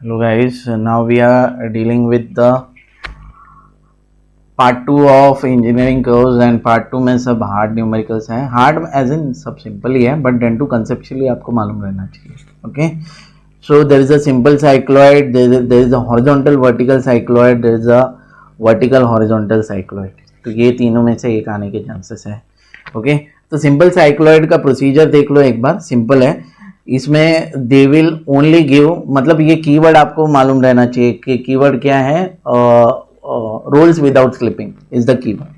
Hello guys, now we are dealing with the part 2 of engineering curves and part 2 में सब hard numericals हैं. Hard as in सब simple ही है, but then to conceptually आपको मालूम रहना चाहिए. Okay, so there is a simple cycloid, there is a horizontal vertical cycloid, there is a vertical horizontal cycloid. तो ये तीनों में से एक आने के चांसेस है. ओके, तो सिंपल साइक्लॉइड का प्रोसीजर देख लो एक बार. सिंपल है, इसमें दे विल ओनली गिव, मतलब ये कीवर्ड आपको मालूम रहना चाहिए कि कीवर्ड क्या है. Rolls without slipping is the keyword.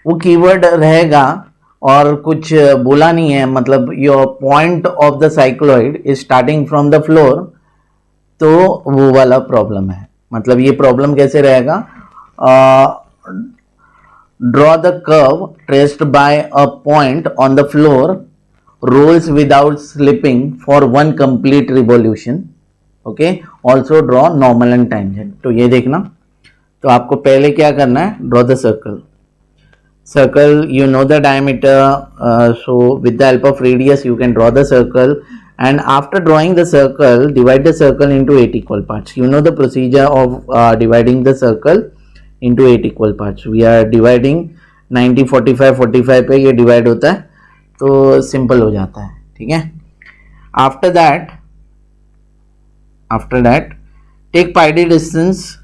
वो कीवर्ड रहेगा और कुछ बोला नहीं है, मतलब your point of the cycloid is starting from the floor, तो वो वाला प्रॉब्लम है. मतलब ये प्रॉब्लम कैसे रहेगा. Draw the curve traced by a point on the floor, rolls without slipping for one complete revolution. Okay, also draw normal and tangent. तो ये देखना, तो आपको पहले क्या करना है, draw the circle. Circle, you know the diameter, so with the help of radius you can draw the circle, and after drawing the circle, divide the circle into 8 equal parts. You know the procedure of dividing the circle into 8 equal parts. We are dividing 90 45 45 पे ये divide होता है, तो simple हो जाता है. ठीक है. After that take pi D distance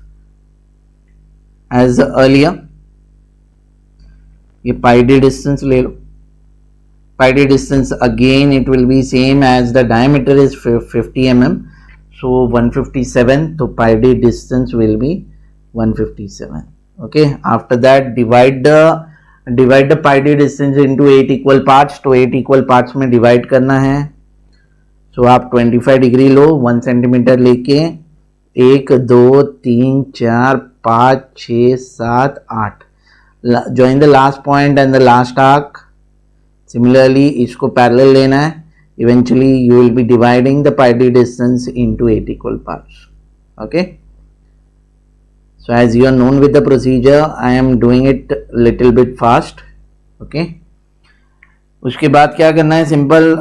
as earlier. ये पाई डी डिस्टेंस ले लो. Pi D distance again it will be same as the diameter is 50 mm, so 157. तो pi D distance will be 157. Okay, after that divide the pi d distance into 8 equal parts. तो 8 equal parts में divide करना है. So आप 25 degree लो, 1 centimetre लेके 1 2 3 4 5 6 7 8. Join the last point and the last arc. Similarly इसको parallel लेना है. Eventually you will be dividing the pi d distance into 8 equal parts. Okay. So as you are known with the procedure, I am doing it little bit fast. Okay. उसके बाद क्या करना है, simple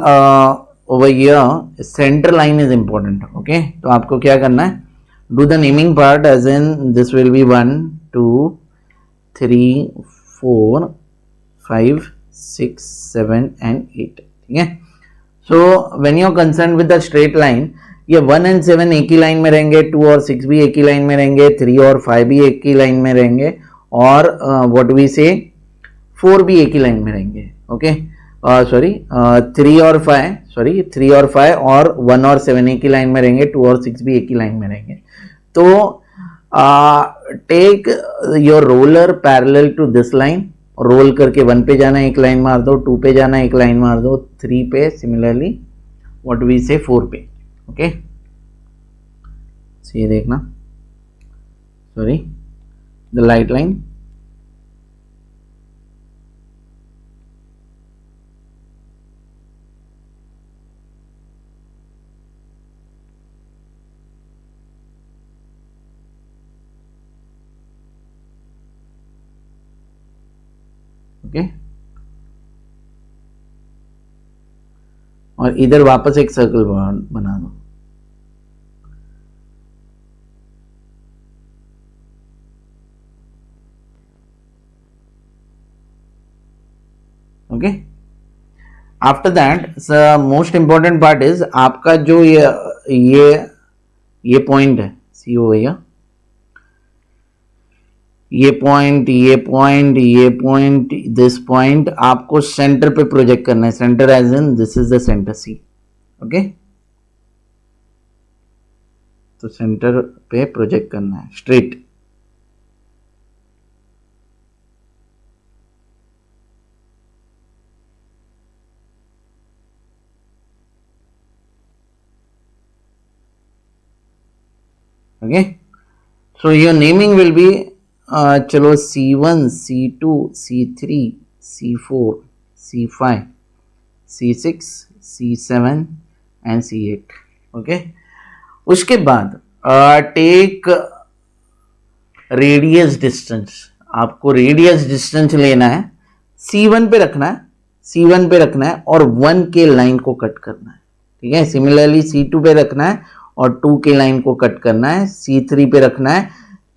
over here center line is important. Okay, तो आपको क्या करना है, do the naming part as in this will be 1 2 3 4 5 6 7 and 8. ठीक है. So when you are concerned with the straight line, ये 1 and 7 एक ही लाइन में रहेंगे, 2 और 6 भी एक ही लाइन में रहेंगे, 3 और 5 भी एक ही लाइन में रहेंगे, और व्हाट वी से 4 भी एक ही लाइन में रहेंगे. ओके, सॉरी 3 और 5 और 1 और 7 एक ही लाइन में रहेंगे, 2 और 6 भी एक ही लाइन में रहेंगे. तो take your roller parallel to this line. Roll करके 1 पे जाना एक लाइन मार दो, 2 पे जाना एक लाइन मार दो, 3 पे, सिमिलरली व्हाट वी से 4 पे. ओके, ये देखना, sorry the light line. Okay, और इधर वापस एक सर्कल बना दो. Okay, after that most important part is आपका जो ये पॉइंट है, सी हो गया, ये पॉइंट दिस पॉइंट आपको सेंटर पे प्रोजेक्ट करना है. Centre as in this is the centre C. Okay, तो सेंटर पे प्रोजेक्ट करना है straight. Okay, so your naming will be, चलो C1 C2 C3 C4 C5 C6 C7 and C8. Okay, उसके बाद टेक रेडियस डिस्टेंस. आपको radius distance लेना है, C1 पे रखना है और 1 के लाइन को कट करना है. ठीक है. सिमिलरली C2 पे रखना है और 2 के लाइन को कट करना है, C3 पे रखना है,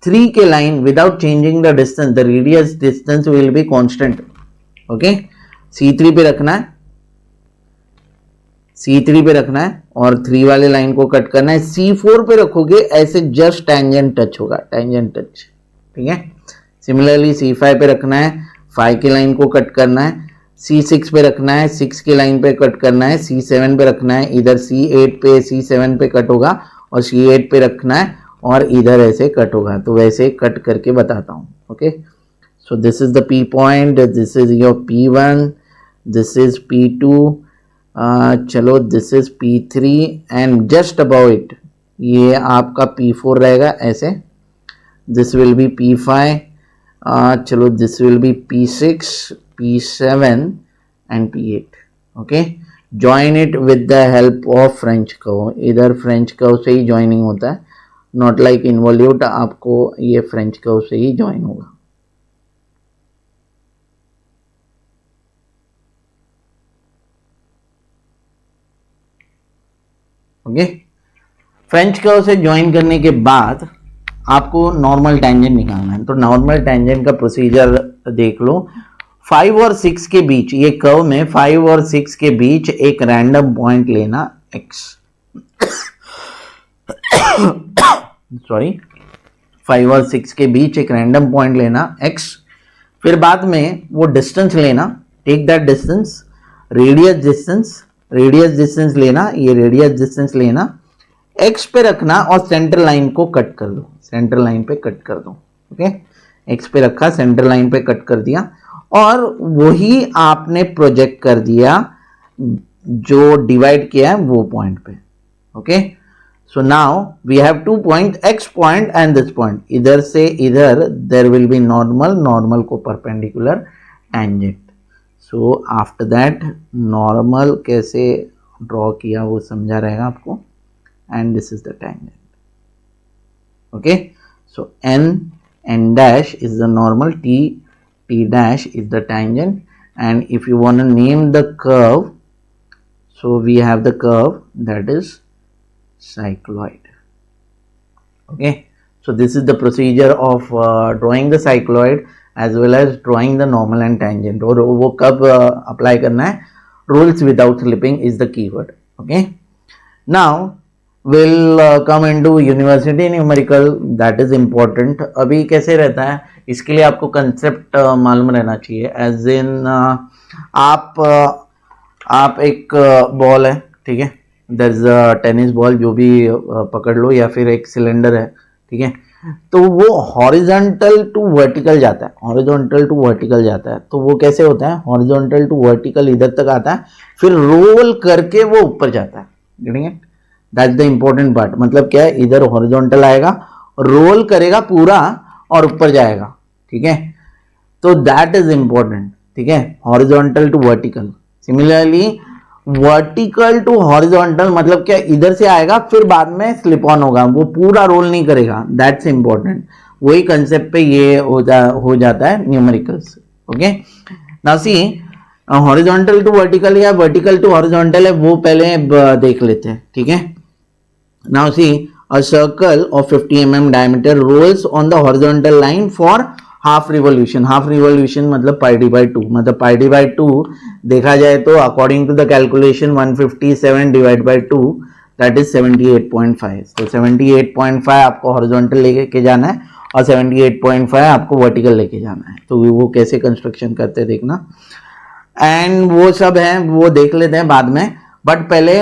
3 के line without changing the distance, the radius distance will be constant. Okay, C3 पे रखना है, C3 पे रखना है और 3 वाले लाइन को कट करना है। C4 पे रखोगे ऐसे जस्ट टेंजेंट टच होगा, टेंजेंट टच, ठीक है। सिमिलरली C5 पे रखना है, 5 की लाइन को कट करना है, C6 पे रखना है, 6 की लाइन पे कट करना है, C7 पे रखना है, इधर C8 पे C7 पे कट होगा और C8 पे रखना है और इधर ऐसे कट होगा। तो वैसे कट करके बताता हूँ। Okay, so this is the P point, this is your P1, this is P2, चलो this is P3 and just above it ये आपका P4 रहेगा ऐसे, दिस विल बी P5, चलो this will B P6, P7 and P8। Okay, join it with the help of French curve, इधर French curve से ही joining होता है, not like involute, आपको ये फ्रेंच कर्व से ही ज्वाइन होगा। ओके, फ्रेंच कर्व से ज्वाइन करने के बाद आपको नॉर्मल टेंजेंट निकालना है। तो नॉर्मल टेंजेंट का प्रोसीजर देख लो। 5 और 6 के बीच, ये कर्व में 5 और 6 के बीच एक रैंडम पॉइंट लेना x, सॉरी 5 और 6 के बीच एक रैंडम पॉइंट लेना x, फिर बाद में वो डिस्टेंस लेना, take that distance, radius distance लेना, ये रेडियस डिस्टेंस लेना, x पे रखना और सेंटर लाइन को कट कर दो, सेंटर लाइन पे कट कर दो। ओके, x पे रखा, सेंटर लाइन पे कट कर दिया और वही आपने प्रोजेक्ट कर दिया जो डिवाइड किया है वो पॉइंट पे। Okay, so now we have 2 point, x point and this point, इधर से इधर there will be normal, normal को perpendicular tangent. So after that normal कैसे ड्रॉ किया वो समझा रहेगा आपको, and this is the tangent. Okay, so n dash is the normal, t dash is the tangent, and if you want to name the curve, so we have the curve that is cycloid. Okay, so this is the procedure of drawing the cycloid as well as drawing the normal and tangent, और वो कब apply करना है, rules without slipping is the keyword. Okay, now will come into university numerical, that is important. अभी कैसे रहता है, इसके लिए आपको कंसेप्ट मालूम रहना चाहिए। एज इन आप एक बॉल है, ठीक है, there is a tennis ball, जो भी पकड़ लो, या फिर एक सिलेंडर है, ठीक है, तो वो हॉरिजॉन्टल टू वर्टिकल जाता है, हॉरिजॉन्टल टू वर्टिकल जाता है। तो वो कैसे होता है, हॉरिजॉन्टल टू वर्टिकल इधर तक आता है, फिर रोल करके वो ऊपर जाता है। Getting it, that's the important part. मतलब क्या है, इधर हॉरिजॉन्टल आएगा, रोल करेगा पूरा और ऊपर जाएगा, ठीक है, तो दैट इज इंपॉर्टेंट, ठीक है, horizontal to vertical. Similarly vertical to horizontal मतलब क्या, इधर से आएगा फिर बाद में स्लिप ऑन होगा, वो पूरा रोल नहीं करेगा, दैट्स इंपॉर्टेंट। वही कंसेप्ट पे ये हो जाता है numericals. Okay, now see horizontal to vertical या वर्टिकल टू हॉरिजॉन्टल है, वो पहले देख लेते हैं, ठीक है। Now see, a circle of 50 mm diameter rolls on the horizontal line for half revolution. Half revolution मतलब pi d by 2, मतलब pi d by 2 देखा जाए तो according to the calculation 157 divided by 2 that is 78.5. तो 78.5 आपको horizontal लेके जाना है और 78.5 आपको vertical लेके जाना है। तो वो कैसे कंस्ट्रक्शन करते हैं देखना, एंड वो सब है वो देख लेते हैं बाद में, बट पहले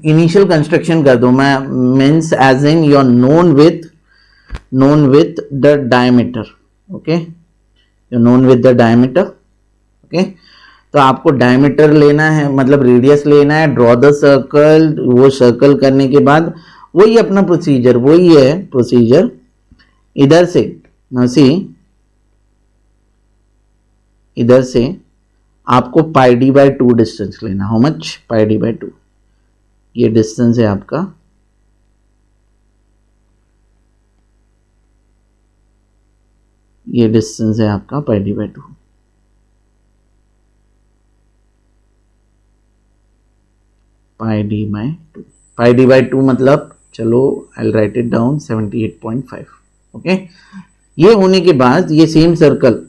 इनिशियल कंस्ट्रक्शन कर दो मैं, means as in your known with the diameter. Okay, you known with the diameter. Okay, तो आपको डायमीटर लेना है, मतलब रेडियस लेना है, ड्रॉ द सर्कल, वो सर्कल करने के बाद वही अपना प्रोसीजर, वही है प्रोसीजर इधर से, सी इधर से आपको पाई डी बाई 2 डिस्टेंस लेना। How much, pi D by 2, ये डिस्टेंस है आपका, ये डिस्टेंस है आपका pi D by 2। Pi D by 2 मतलब चलो I write it down 78.5. Okay, ये होने के बाद ये same circle,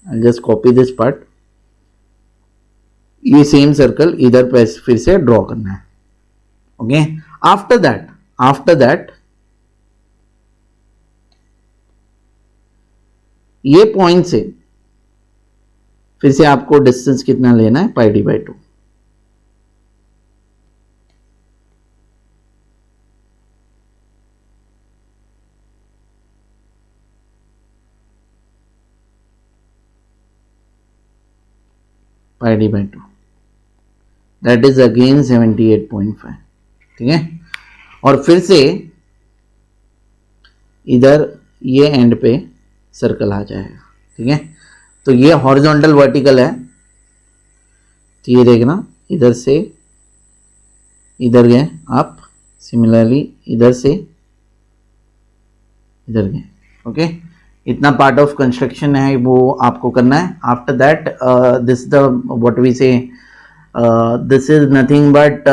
I just copy this part, ये सेम सर्कल इधर पे फिर से ड्रॉ करना है. ओके, आफ्टर दैट ये पॉइंट से फिर से आपको डिस्टेंस कितना लेना है, pi D by 2. Pi D by 2 that is again 78.5. ठीक है, और फिर से इधर ये एंड पे सर्कल आ जाएगा. ठीक है, तो ये हॉरिजॉन्टल वर्टिकल है, तो ये देखना इधर से इधर गए आप, सिमिलरली इधर से इधर गए. ओके, इतना पार्ट ऑफ कंस्ट्रक्शन है वो आपको करना है. After that this the what we say this is nothing but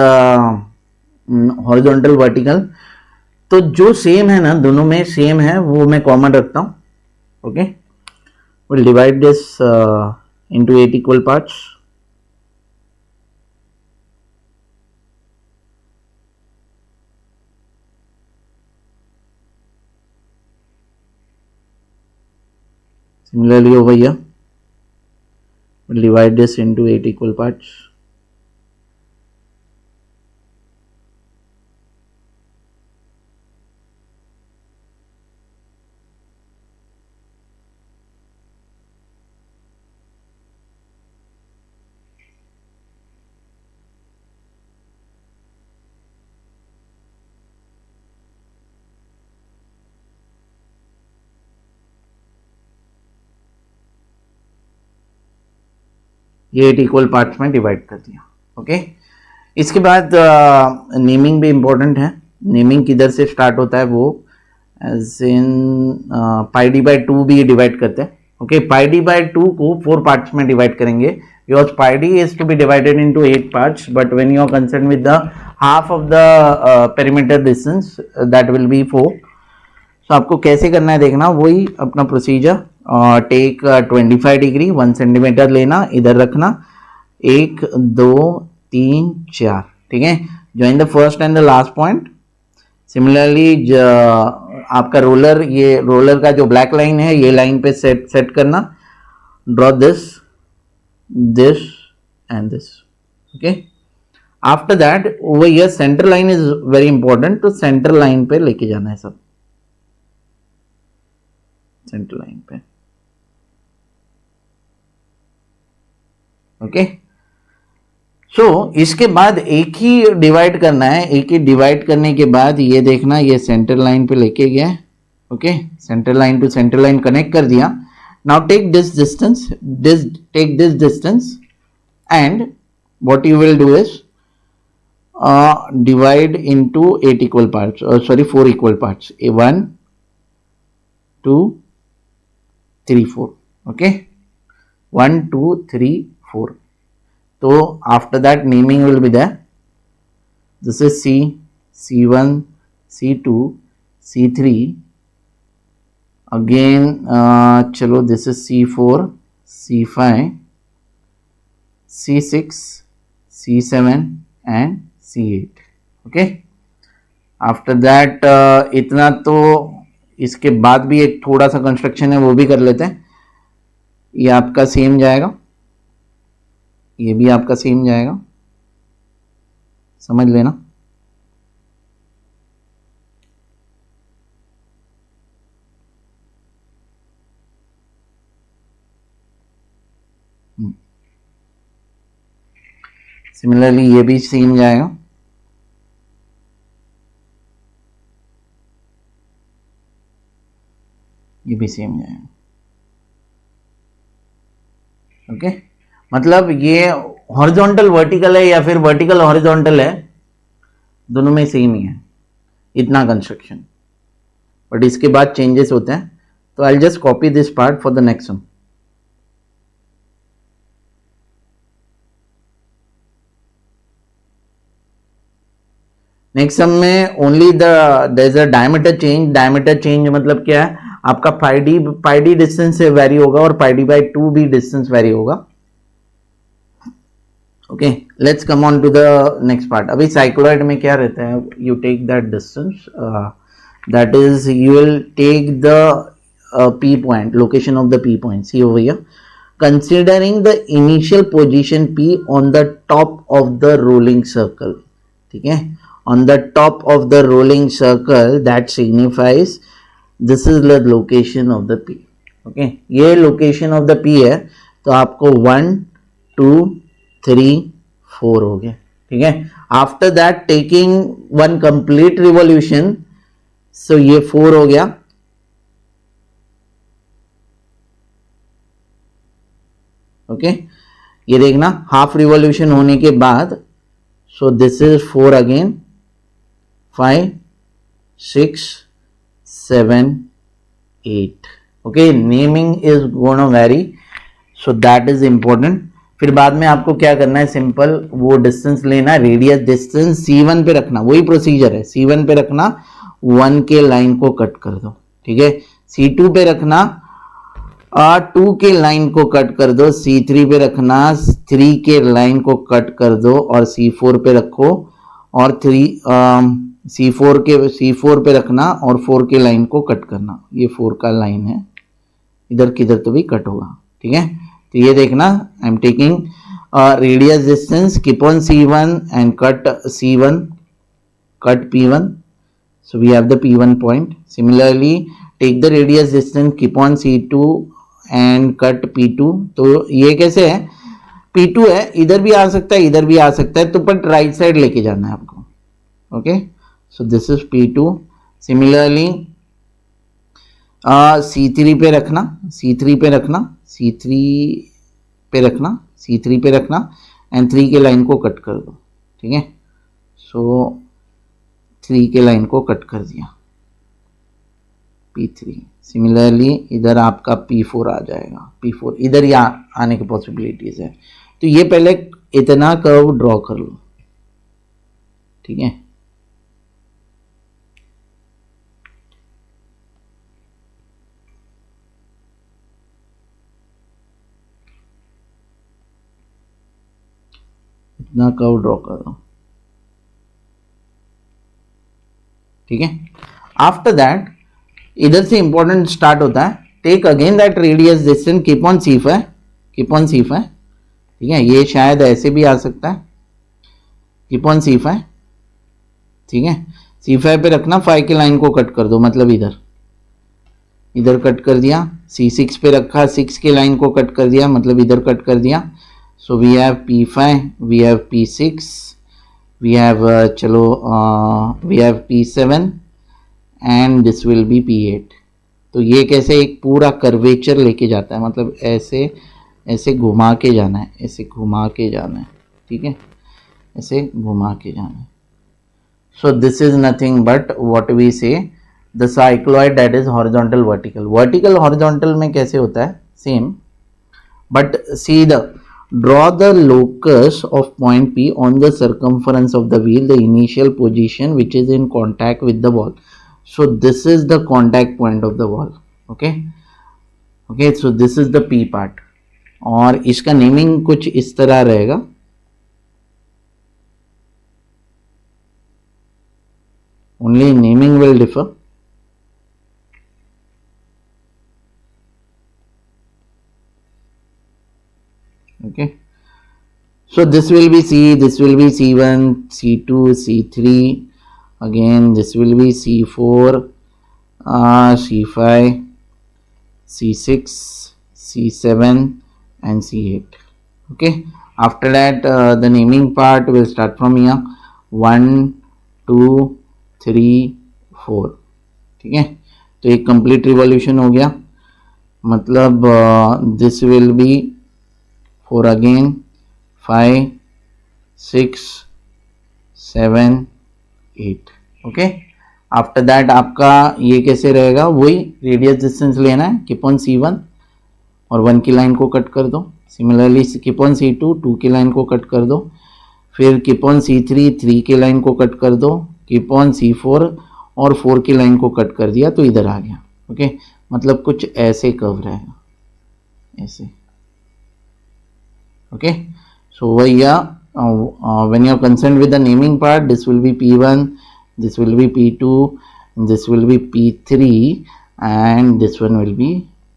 horizontal vertical. तो जो सेम है ना, दोनों में सेम है, वो मैं कॉमन रखता हूँ. Okay, we'll divide this into 8 equal parts. Similarly over here, we'll divide this into 8 equal parts. ये 8 इक्वल पार्ट्स में डिवाइड कर दिया. ओके, इसके बाद नेमिंग भी इम्पोर्टेंट है. नेमिंग किधर से स्टार्ट होता है, वो as in pi D by 2 भी डिवाइड करते हैं. ओके, पाई डी बाई 2 को 4 पार्ट्स में डिवाइड करेंगे, because pi D is to be divided into 8 parts, but when you are concern with the half of the perimeter distance that will be 4. तो आपको कैसे करना है देखना, वही अपना प्रोसीजर. टेक 25 डिग्री 1 सेंटीमीटर लेना, इधर रखना, 1 2 3 4. ठीक है, join the first and the last point. Similarly आपका रोलर, ये रोलर का जो ब्लैक लाइन है, ये लाइन पे सेट करना. Draw this and this. Okay, after that over here centre line is very important, तो सेंटर लाइन पे लेके जाना है सब, सेंटर लाइन पे. ओके, सो इसके बाद एक ही डिवाइड करना है. एक ही डिवाइड करने के बाद ये देखना, ये सेंटर लाइन पे लेके गया. Okay, centre line to centre line connect कर दिया. Now take this distance and what you will do is divide into 8 equal parts, sorry 4 equal parts, 1 2 3 4. okay, 1 2 3 4. so after that naming will be there. this is C, C1, C2, C3, again chalo this is C4, C5, C6, C7 and C8. okay, after that इतना. तो इसके बाद भी एक थोड़ा सा construction है, वो भी कर लेते हैं. ये आपका सेम जाएगा, ये भी आपका सेम जाएगा, समझ लेना. सिमिलरली ये भी सेम जाएगा. ये भी सेम जाएगा. ओके, मतलब ये हॉरिजॉन्टल वर्टिकल है या फिर वर्टिकल हॉरिजॉन्टल है, दोनों में सेम ही है इतना कंस्ट्रक्शन. बट इसके बाद चेंजेस होते हैं, तो I just copy this part for the next one. Next sum में only there is a diameter change. Diameter change मतलब क्या है, आपका पाई डी डिस्टेंस से वेरी होगा और पाई डी बाई 2 भी डिस्टेंस वेरी होगा. Okay, let's come on to the next part. अभी साइक्लॉइड में क्या रहता है, you take that distance, that is you will take the P point, location of the P point. See over here, considering the initial position P on the top of the rolling circle. ठीक है, on the top of the rolling circle, that signifies this is the location of the P. Okay, ये location of the P है, तो आपको 1 2 3 4 हो गया. ठीक है, after that taking one complete revolution, so ये 4 हो गया. ओके, ये देखना हाफ रिवॉल्यूशन होने के बाद, सो this is 4 again, 5 6 7 8. Okay, naming is gonna very, so that is important. फिर बाद में आपको क्या करना है, सिंपल वो डिस्टेंस लेना, रेडियस डिस्टेंस C1 पे रखना, वही प्रोसीजर है. C1 पे रखना, 1 के लाइन को कट कर दो. ठीक है, C2 पे रखना, 2 के लाइन को कट कर दो. C3 पे रखना, 3 के लाइन को कट कर दो और C4 पे रखो, और C4 पे रखना और 4 के लाइन को कट करना. ये 4 का लाइन है, इधर किधर तो भी कट होगा. ठीक है, तो ये देखना, I am taking radius distance, keep on C1 and cut C1, cut P1, so we have the P1 point. Similarly, take the radius distance, keep on C2 and cut P2. तो ये कैसे है, P2 है, इधर भी आ सकता है, इधर भी आ सकता है, तो बट राइट साइड लेके जाना है आपको. Okay, so this is P2. Similarly C3 पे रखना, C3 पे रखना, C3 पे रखना, C3 पे रखना एंड 3 के लाइन को कट कर दो. ठीक है, सो 3 के लाइन को कट कर दिया, P3. सिमिलरली इधर आपका P4 आ जाएगा, P4 इधर ही आने की पॉसिबिलिटीज है. तो ये पहले इतना कर्व ड्रॉ कर लो. ठीक है, इतना कर्व ड्रॉ कर दो. ठीक है, आफ्टर दैट इधर से इंपॉर्टेंट स्टार्ट होता है. Take again that radius distance, keep on C5, keep on C5. ठीक है, ये शायद ऐसे भी आ सकता है, कीप ऑन C5. ठीक है, C5 पे रखना, 5 के लाइन को कट कर दो, मतलब इधर कट कर दिया. C6 पे रखा, 6 के लाइन को कट कर दिया, मतलब इधर कट कर दिया. So we have P5, we have P6, we have we have P7 and this will be P8. तो ये कैसे एक पूरा कर्वेचर लेके जाता है, मतलब ऐसे ऐसे घुमा के जाना है, ऐसे घुमा के जाना है. ठीक है, ऐसे घुमा के जाना है. So this is nothing but what we say the cycloid that is horizontal vertical. Vertical horizontal में कैसे होता है, same, but see the draw the locus of point P on the circumference of the wheel, the initial position which is in contact with the wall. So this is the contact point of the wall. Okay, okay, so this is the P part. और इसका naming कुछ इस तरह रहेगा. Only naming will differ. Okay, so this will be C, this will be C1, C2, C3, again this will be C4, C5, C6, C7 and C8. Okay, after that the naming part will start from here, 1 2 3 4. ठीक है, तो एक complete revolution हो गया, मतलब this will be 4 again, 5 6 7 8. Okay, after that आपका ये कैसे रहेगा, वही रेडियस डिस्टेंस लेना है, कीप ऑन C1 और 1 की लाइन को कट कर दो. सिमिलरली कीप ऑन C2, 2 की लाइन को कट कर दो. फिर कीप ऑन C3, 3 की लाइन को कट कर दो. कीप ऑन C4 और 4 की लाइन को कट कर दिया तो इधर आ गया। ओके, मतलब कुछ ऐसे कर्व रहेगा, ऐसे। ओके, सो भैया when you are concerned with the naming part, this will be P1, this will be P2, this will be P3 and this one will be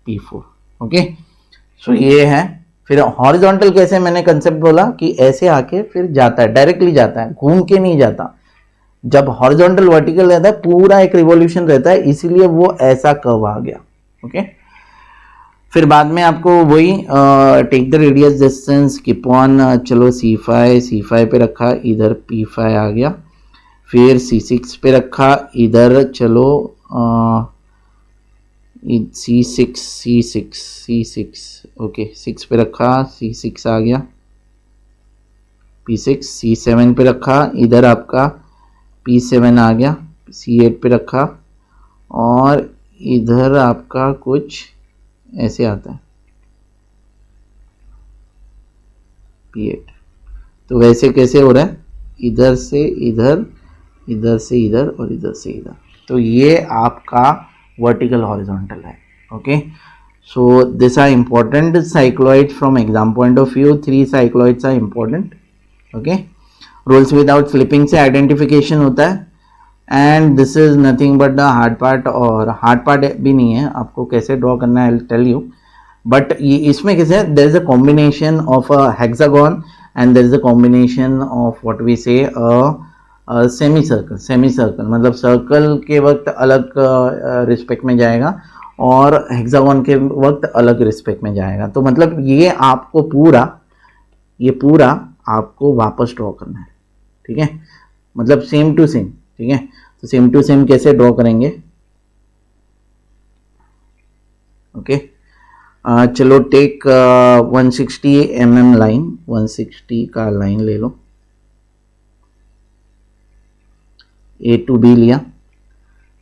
P4। Okay, so ये है। फिर horizontal कैसे, मैंने concept बोला कि ऐसे आके फिर जाता है, डायरेक्टली जाता है, घूम के नहीं जाता। जब हॉरिजॉन्टल वर्टिकल रहता है पूरा एक रिवॉल्यूशन रहता है, इसीलिए वो ऐसा कर्व आ गया। ओके, फिर बाद में आपको वही take the radius distance, keep on, चलो C5 पे रखा, इधर P5 आ गया। फिर C6 पे रखा, इधर चलो C6 ओके, 6 पे रखा, C6 आ गया, P6, C7 पे रखा, इधर आपका P7 आ गया, C8 पे रखा और इधर आपका कुछ ऐसे आता है P8। तो वैसे कैसे हो रहा है, इधर से इधर, इधर से इधर और इधर से इधर। तो ये आपका वर्टिकल हॉरिजॉन्टल है। Okay, so this are important cycloid from exam point of view. 3 cycloids are important. Okay, rolls without slipping से आइडेंटिफिकेशन होता है and this is nothing but the hard part, और हार्ड पार्ट भी नहीं है, आपको कैसे ड्रॉ करना है I will tell you. But ये इसमें कैसे, there is a combination of a hexagon and there is a combination of what we से सेमी सर्कल मतलब सर्कल के वक्त अलग रिस्पेक्ट में जाएगा और हेक्सागन के वक्त अलग रिस्पेक्ट में जाएगा। तो मतलब ये आपको पूरा आपको वापस ड्रॉ करना है। ठीक है, मतलब सेम टू सेम। ठीक है, तो सेम टू सेम कैसे ड्रॉ करेंगे। ओके, चलो टेक 160 mm लाइन, 160 का लाइन ले लो, A to B लिया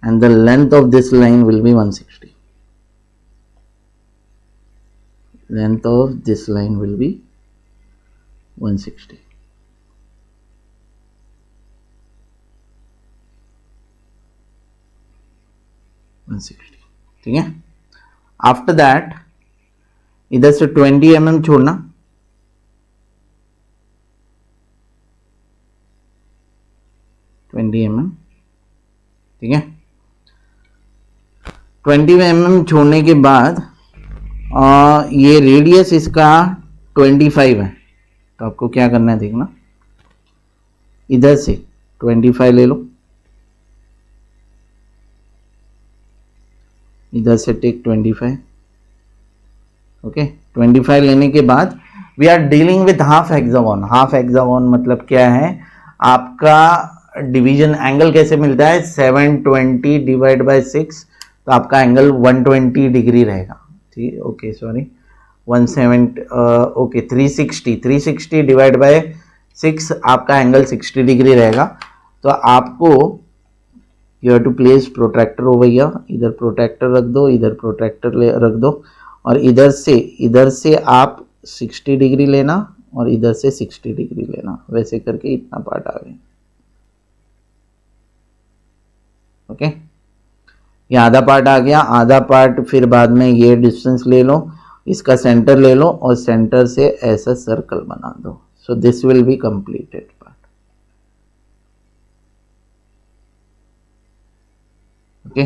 and the length of this line will be 160. Length of this line will be 160. ठीक है, आफ्टर दैट इधर से 20 mm छोड़ना, ठीक है। 20 mm छोड़ने के बाद ये रेडियस इसका 25 है, तो आपको क्या करना है देखना, इधर से 25 ले लो, इधर से टेक 25। ओके, 25 लेने के बाद we are dealing with half hexagon. Half hexagon मतलब क्या है, आपका डिवीजन एंगल कैसे मिलता है, 720 डिवाइड बाय 6, तो आपका एंगल 120 डिग्री रहेगा। ठीक, okay sorry 170 okay 360 divide by 6 आपका एंगल 60 डिग्री रहेगा। तो आपको you have to place protractor हो भैया, इधर प्रोट्रैक्टर रख दो, इधर प्रोट्रैक्टर रख दो, और इधर से आप 60 डिग्री लेना और इधर से 60 डिग्री लेना, वैसे करके इतना पार्ट आ गया। ओके, ये आधा पार्ट आ गया, आधा पार्ट फिर बाद में ये डिस्टेंस ले लो, इसका सेंटर ले लो और सेंटर से ऐसा सर्कल बना दो। So this will be completed part. Okay,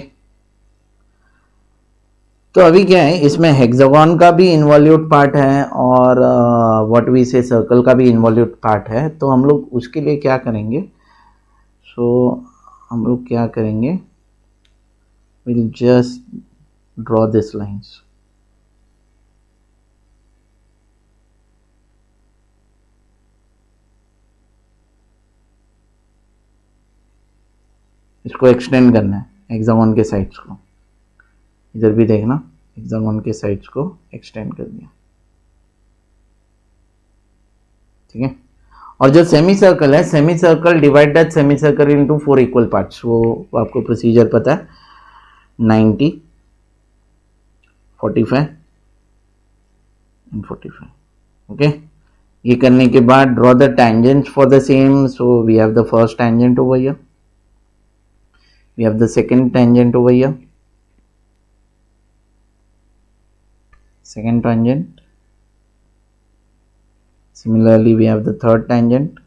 तो अभी क्या है, इसमें हेक्सागन का भी इन्वॉल्यूट पार्ट है और व्हाट वी से सर्कल का भी इन्वॉल्यूट पार्ट है। तो हम लोग उसके लिए क्या करेंगे, हम लोग क्या करेंगे, we'll just draw these lines। इसको एक्सटेंड करना है हेक्सागन के साइड्स को, इधर भी देखना हेक्सागन के साइड्स को एक्सटेंड कर दिया। ठीक है, और जो सेमी सर्कल है, semi circle divide that semi circle into 4 equal parts, वो आपको प्रोसीजर पता है, 90 45 एंड 45। ओके, ये करने के बाद draw the tangents for the same. So we have the first tangent over here, We have the second tangent over here, second tangent. Similarly, we have the third tangent,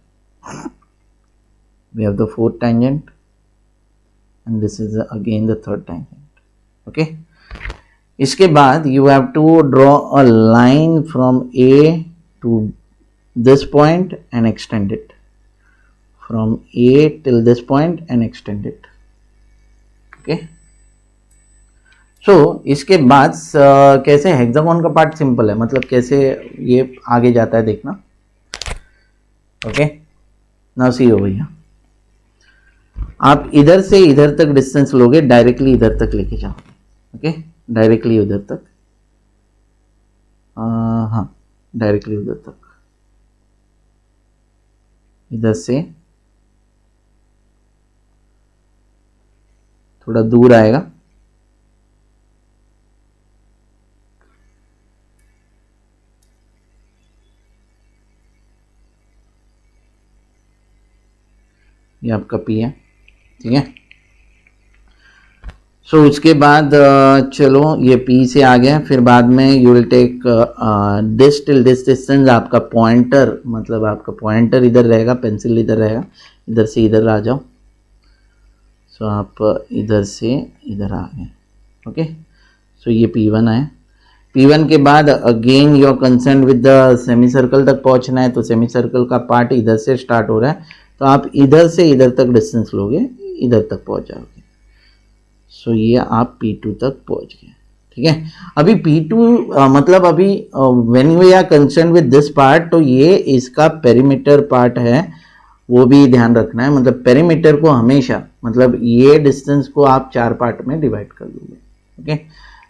we have the fourth tangent, and this is again the third tangent. Okay, इसके बाद you have to draw a line from A to this point and extend it from A till this point and extend it. Okay, so इसके बाद कैसे hexagon का part simple है, मतलब कैसे ये आगे जाता है देखना. ओके, नाउ सी हो भैया, आप इधर से इधर तक डिस्टेंस लोगे, डायरेक्टली इधर तक लेके जाओ. ओके, डायरेक्टली उधर तक, हाँ डायरेक्टली उधर तक, इधर से थोड़ा दूर आएगा, ये आपका पी है. ठीक है, सो उसके बाद चलो ये पी से आ गया. फिर बाद में you will take this till this distance. आपका पॉइंटर, मतलब आपका पॉइंटर इधर रहेगा, पेंसिल इधर रहेगा, इधर से इधर आ जाओ. सो आप इधर से इधर आ गए. ओके, सो ये P1 है. P1 के बाद again you are concern with the semi circle तक पहुंचना है, तो सेमी सर्कल का पार्ट इधर से स्टार्ट हो रहा है, तो आप इधर से इधर तक डिस्टेंस लोगे, इधर तक पहुंच जाओगे. सो ये आप P2 तक पहुंच गए. ठीक है, अभी P2 मतलब अभी when we are concern with this part, तो ये इसका पेरीमीटर पार्ट है, वो भी ध्यान रखना है. मतलब पेरीमीटर को हमेशा, मतलब ये डिस्टेंस को आप 4 पार्ट में डिवाइड कर दोगे. ओके,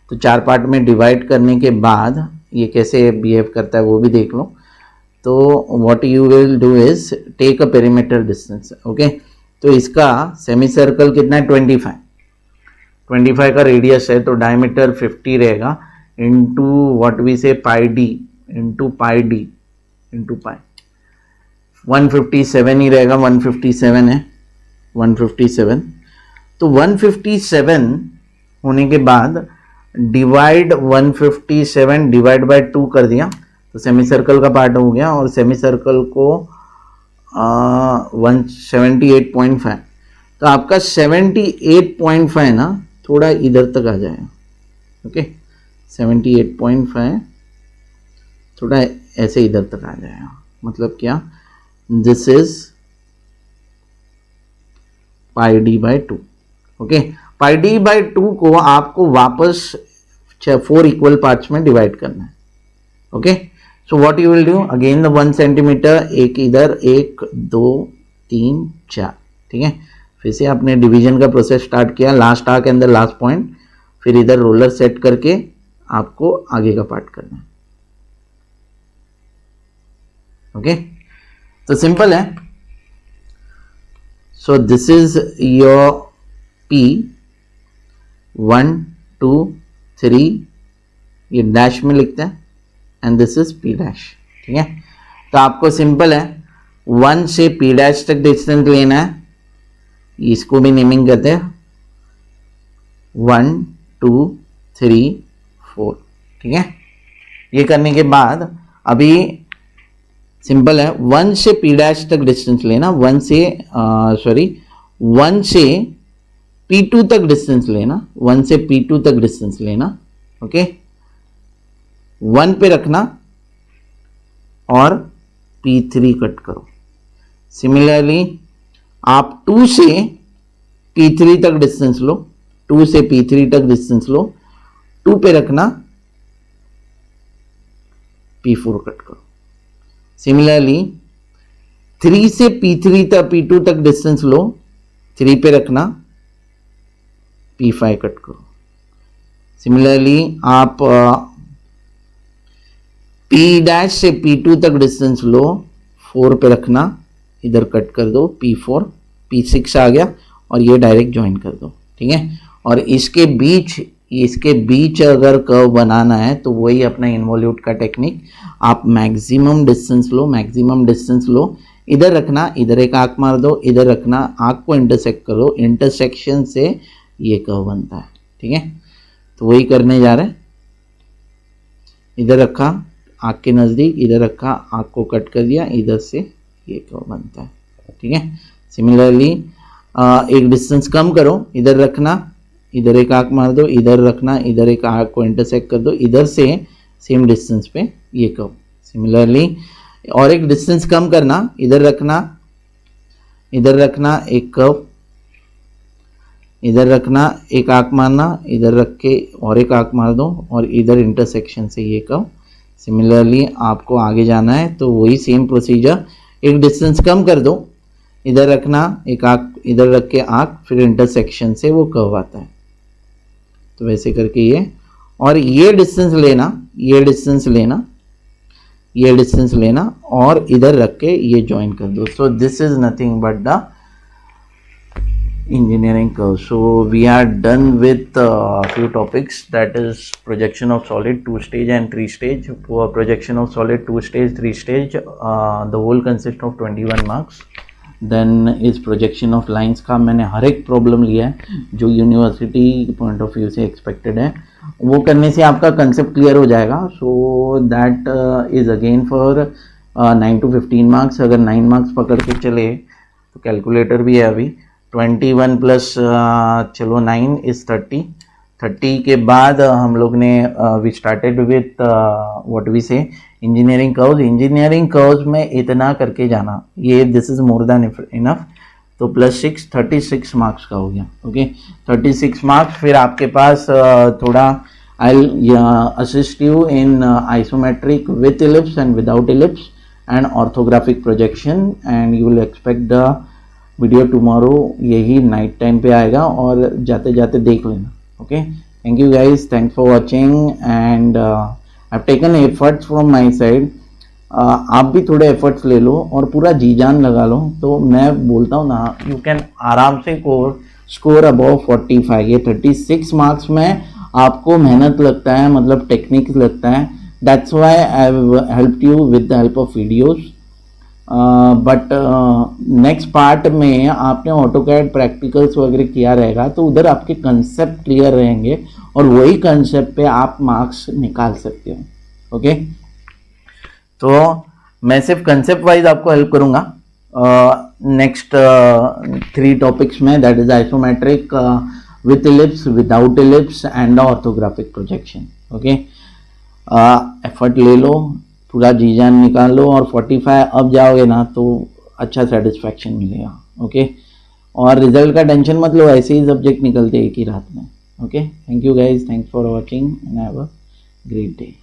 तो 4 पार्ट में डिवाइड करने के बाद ये कैसे बिहेव करता है वो भी देख लो. तो what you will do is take a perimeter distance. Okay, तो इसका सेमी सर्कल कितना है, 25 का रेडियस है, तो डायमीटर 50 रहेगा इंटू व्हाट वी से पाई डी इंटू पाई 157 ही रहेगा. 157 है, 157. तो 157 होने के बाद डिवाइड 157 डिवाइड बाय 2 कर दिया, तो सेमी सर्कल का पार्ट हो गया. और सेमी सर्कल को 178.5, तो आपका 78.5 ना थोड़ा इधर तक आ जाएगा. ओके, 78.5 थोड़ा ऐसे इधर तक आ जाएगा. मतलब क्या, this is pi D by 2. Okay, pi D by 2 को आपको वापस 4 इक्वल पार्ट्स में डिवाइड करना है. Okay, so what you will do, again the 1 centimetre, एक इधर, 1 2 3 4. ठीक है, फिर से आपने डिवीजन का प्रोसेस स्टार्ट किया, last arc and the last point, फिर इधर रोलर सेट करके आपको आगे का पार्ट करना है. ओके, तो सिंपल है. So this is your P 1 2 3, ये डैश में लिखते हैं, and this is P dash. ठीक है, तो आपको सिंपल है 1 से P डैश तक डिस्टेंस लेना है, इसको भी नेमिंग करते हैं 1 2 3 4. ठीक है, ये करने के बाद अभी सिंपल है 1 से P डैश तक डिस्टेंस लेना, 1 से P2 तक डिस्टेंस लेना, 1 से P2 तक डिस्टेंस लेना. ओके, 1 पे रखना और P3 कट करो. सिमिलरली आप 2 से P3 तक डिस्टेंस लो, 2 से P3 तक डिस्टेंस लो, 2 पे रखना, P4 कट करो. सिमिलरली 3 से P3 तक P2 तक डिस्टेंस लो, 3 पे रखना, P5 कट करो. सिमिलरली आप P डैश से P2 तक डिस्टेंस लो, 4 पे रखना, इधर कट कर दो, P4, P6 आ गया और ये डायरेक्ट ज्वाइन कर दो. ठीक है, और इसके बीच अगर कर्व बनाना है तो वही अपना इन्वोल्यूट का टेक्निक, आप मैक्सिमम डिस्टेंस लो, इधर रखना, इधर एक आंख मार दो, इधर रखना, आंख को इंटरसेक्ट करो, इंटरसेक्शन से ये कर्व बनता है। ठीक है, तो वही करने जा रहे हैं। इधर रखा आंख के नज़दीक, इधर रखा आंख को कट कर दिया, इधर से ये कर्व बनता है। ठीक है, सिमिलरली एक डिस्टेंस कम करो, इधर रखना, इधर एक आंख मार दो, इधर रखना, इधर एक आंख को इंटरसेक्ट कर दो, इधर से सेम डिस्टेंस पे ये कर्व। सिमिलरली और एक डिस्टेंस कम करना, इधर रखना, इधर रखना एक कर्व, इधर रखना एक आंख मारना, इधर रख के और एक आंख मार दो और इधर इंटरसेक्शन से ये कर्व। सिमिलरली आपको आगे जाना है तो वही सेम प्रोसीजर, एक डिस्टेंस कम कर दो, इधर रखना एक आंख, इधर रख के आंख, फिर इंटरसेक्शन से वो कर्व आता है। तो वैसे करके ये, और ये डिस्टेंस लेना, ये डिस्टेंस लेना, ये डिस्टेंस लेना और इधर रख के ये ज्वाइन कर दो। सो this is nothing but the engineering curve. So we are done with few topics, that is projection of solid 2 stage and 3 stage. For projection of solid 2 stage 3 stage the whole consists of 21 marks. Then इस projection of lines का मैंने हर एक problem लिया है जो university point of view से expected है, वो करने से आपका कंसेप्ट क्लियर हो जाएगा। So that is again for 9 to 15 marks. अगर 9 मार्क्स पकड़ के चले तो कैलकुलेटर भी है अभी, 21 प्लस चलो 9 इज 30 के बाद हम लोग ने we started with what we say engineering curves. Engineering curves में इतना करके जाना, ये this is more than enough. तो प्लस 6 36 मार्क्स का हो गया। Okay, 36 marks. फिर आपके पास थोड़ा I will assist you in isometric with ellipse and without ellipse and orthographic projection, and you will expect the video tomorrow. यही नाइट टाइम पे आएगा और जाते जाते देख लेना। Okay, thank you guys, thanks for watching and I have taken efforts from my side. आप भी थोड़े एफर्ट्स ले लो और पूरा जी जान लगा लो, तो मैं बोलता हूँ ना, यू कैन आराम से स्कोर अबव 45। ये 36 मार्क्स में आपको मेहनत लगता है, मतलब टेक्निक लगता है। That's why I have helped you with the help of videos. But next part में आपने ऑटोकैड प्रैक्टिकल्स वगैरह किया रहेगा, तो उधर आपके कंसेप्ट क्लियर रहेंगे और वही कंसेप्ट पे आप मार्क्स निकाल सकते हो। ओके, तो मैं सिर्फ कंसेप्ट वाइज आपको हेल्प करूंगा नेक्स्ट 3 टॉपिक्स में, that is isometric with ellipse, without ellipse and orthographic projection. Okay, effort ले लो, पूरा जी जान निकाल लो और 45 अब जाओगे ना तो अच्छा सेटिस्फैक्शन मिलेगा। ओके, और रिजल्ट का टेंशन मत लो, ऐसे ही सब्जेक्ट निकलते एक ही रात में। Okay, thank you guys, thanks for watching and have a great day.